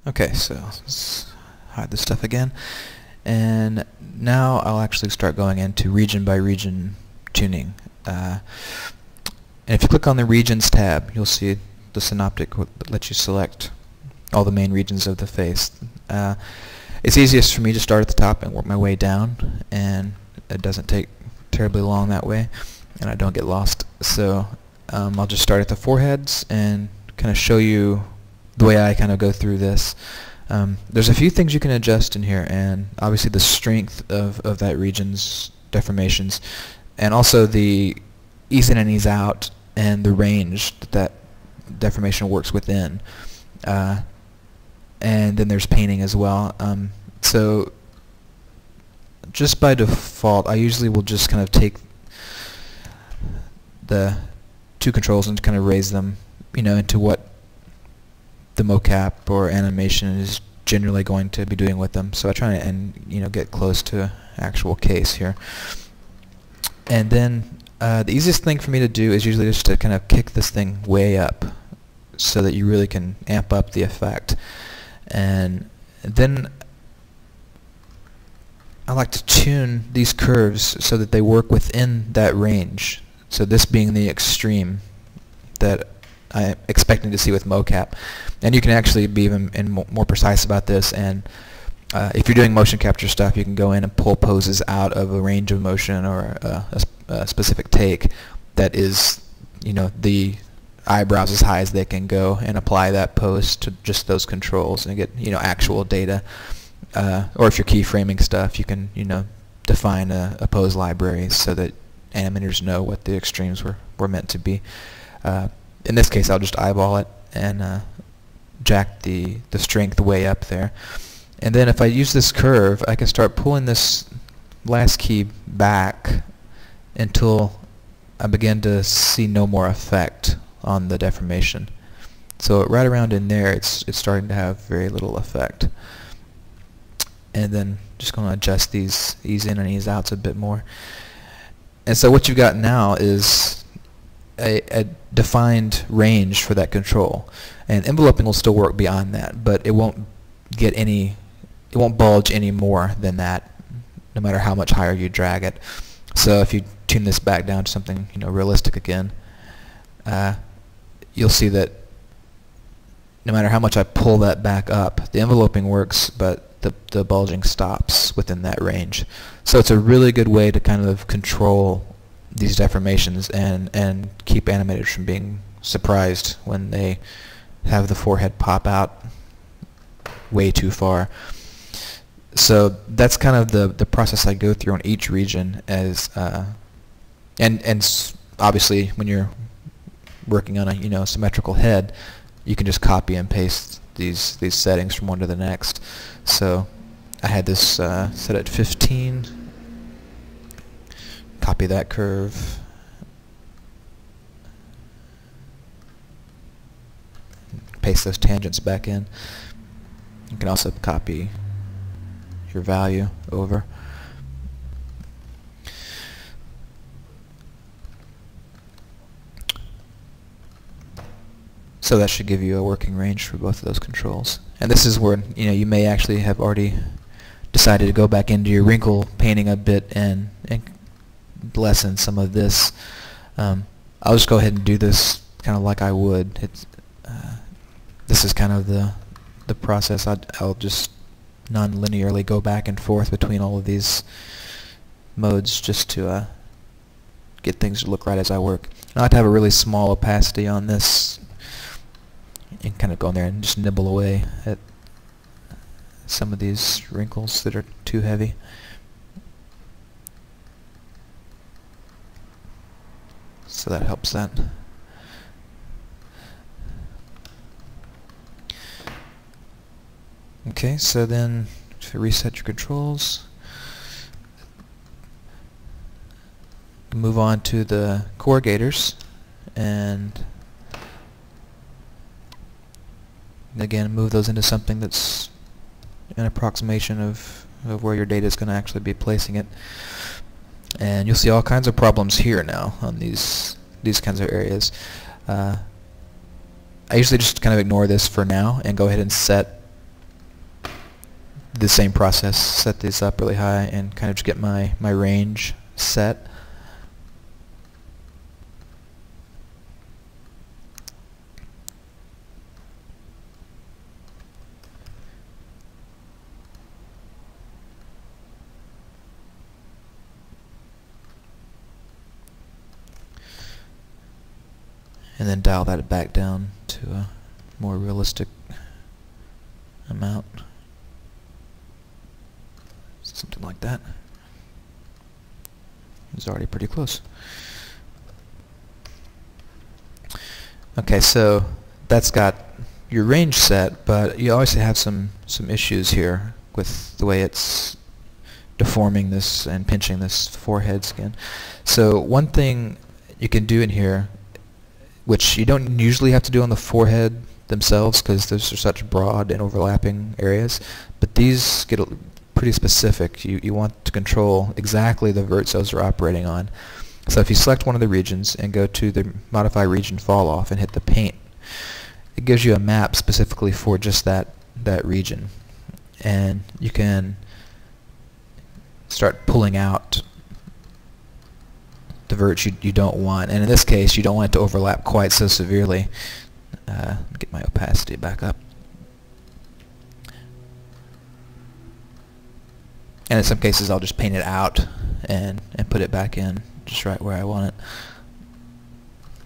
Okay, so let's hide this stuff again. And now I'll actually start going into region by region tuning. And if you click on the regions tab, you'll see the synoptic that lets you select all the main regions of the face. It's easiest for me to start at the top and work my way down, and it doesn't take terribly long that way, and I don't get lost. So I'll just start at the foreheads and kind of show you the way I kind of go through this. There's a few things you can adjust in here, and obviously the strength of that region's deformations, and also the ease in and ease out, and the range that deformation works within. And then there's painting as well. So just by default, I usually will just kind of take the two controls and kind of raise them, into what the mocap or animation is generally going to be doing with them. So I try and get close to actual case here. And then the easiest thing for me to do is usually just to kind of kick this thing way up so that you really can amp up the effect. And then I like to tune these curves so that they work within that range. So this being the extreme that I'm expecting to see with mocap. And you can actually be even more precise about this, and if you're doing motion capture stuff, you can go in and pull poses out of a range of motion or a specific take that is, the eyebrows as high as they can go, and apply that pose to just those controls and get, actual data. Or if you're keyframing stuff, you can, define a pose library so that animators know what the extremes were meant to be. In this case, I'll just eyeball it and jack the strength way up there. And then if I use this curve, I can start pulling this last key back until I begin to see no more effect on the deformation. So right around in there, it's starting to have very little effect. And then just going to adjust these ease in and ease outs a bit more. And so what you've got now is a defined range for that control. And enveloping will still work beyond that, but it won't bulge any more than that, no matter how much higher you drag it. So if you tune this back down to something realistic again, you'll see that no matter how much I pull that back up, the enveloping works, but the bulging stops within that range. So it's a really good way to kind of control these deformations and keep animators from being surprised when they have the forehead pop out way too far. So that's kind of the process I go through on each region, as and obviously when you're working on a symmetrical head, you can just copy and paste these settings from one to the next. So I had this set at 15. Copy that curve. Paste those tangents back in. You can also copy your value over. So that should give you a working range for both of those controls. And this is where you may actually have already decided to go back into your wrinkle painting a bit and lessen some of this. I'll just go ahead and do this kind of like I would. This is kind of the process. I'll just non-linearly go back and forth between all of these modes just to get things to look right as I work. I like to have a really small opacity on this and kind of go in there and just nibble away at some of these wrinkles that are too heavy. So that helps that. Okay, so then to reset your controls, move on to the corrugators, and again move those into something that's an approximation of where your data is going to actually be placing it. And you'll see all kinds of problems here now on these kinds of areas. I usually just kind of ignore this for now and go ahead and set the same process, set these up really high and kind of just get my range set. And then dial that back down to a more realistic amount. Something like that. It's already pretty close. Okay, so that's got your range set, but you obviously have some issues here with the way it's deforming this and pinching this forehead skin. So one thing you can do in here, which you don't usually have to do on the forehead themselves because those are such broad and overlapping areas, but these get pretty specific. You want to control exactly the vert cells you're operating on. So if you select one of the regions and go to the Modify Region Fall Off and hit the Paint, it gives you a map specifically for just that region. And you can start pulling out the verts you don't want. And in this case, you don't want it to overlap quite so severely. Get my opacity back up. And in some cases, I'll just paint it out and put it back in just right where I want it.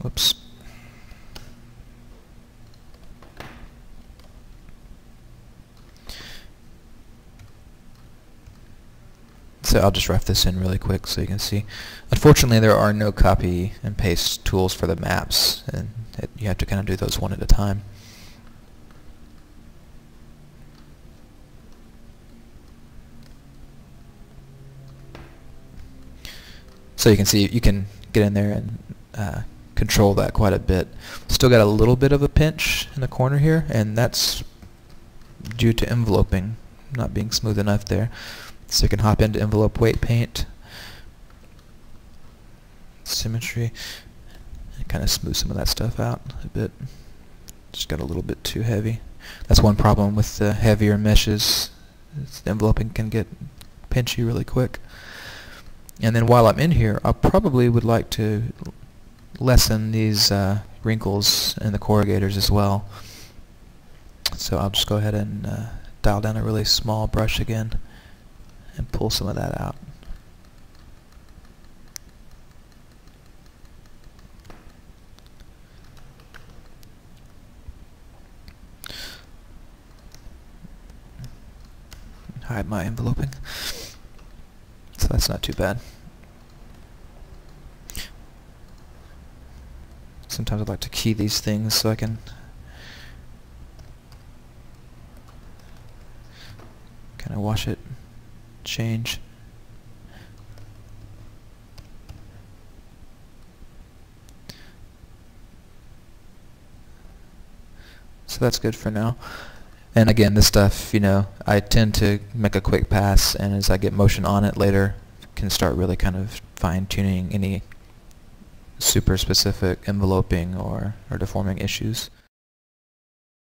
Whoops. So I'll just rough this in really quick so you can see. Unfortunately, there are no copy and paste tools for the maps, and you have to kind of do those one at a time. So you can see you can get in there and control that quite a bit. Still got a little bit of a pinch in the corner here, and that's due to enveloping not being smooth enough there. So you can hop into Envelope Weight Paint, Symmetry, and kind of smooth some of that stuff out a bit. Just got a little bit too heavy. That's one problem with the heavier meshes. The enveloping can get pinchy really quick. And then while I'm in here, I probably would like to lessen these wrinkles in the corrugators as well. So I'll just go ahead and dial down a really small brush again and pull some of that out. Hide my enveloping. So that's not too bad. Sometimes I like to key these things so I can kind of watch it change. So that's good for now. And again, this stuff, you know, I tend to make a quick pass, and as I get motion on it later, can start really kind of fine-tuning any super specific enveloping or deforming issues.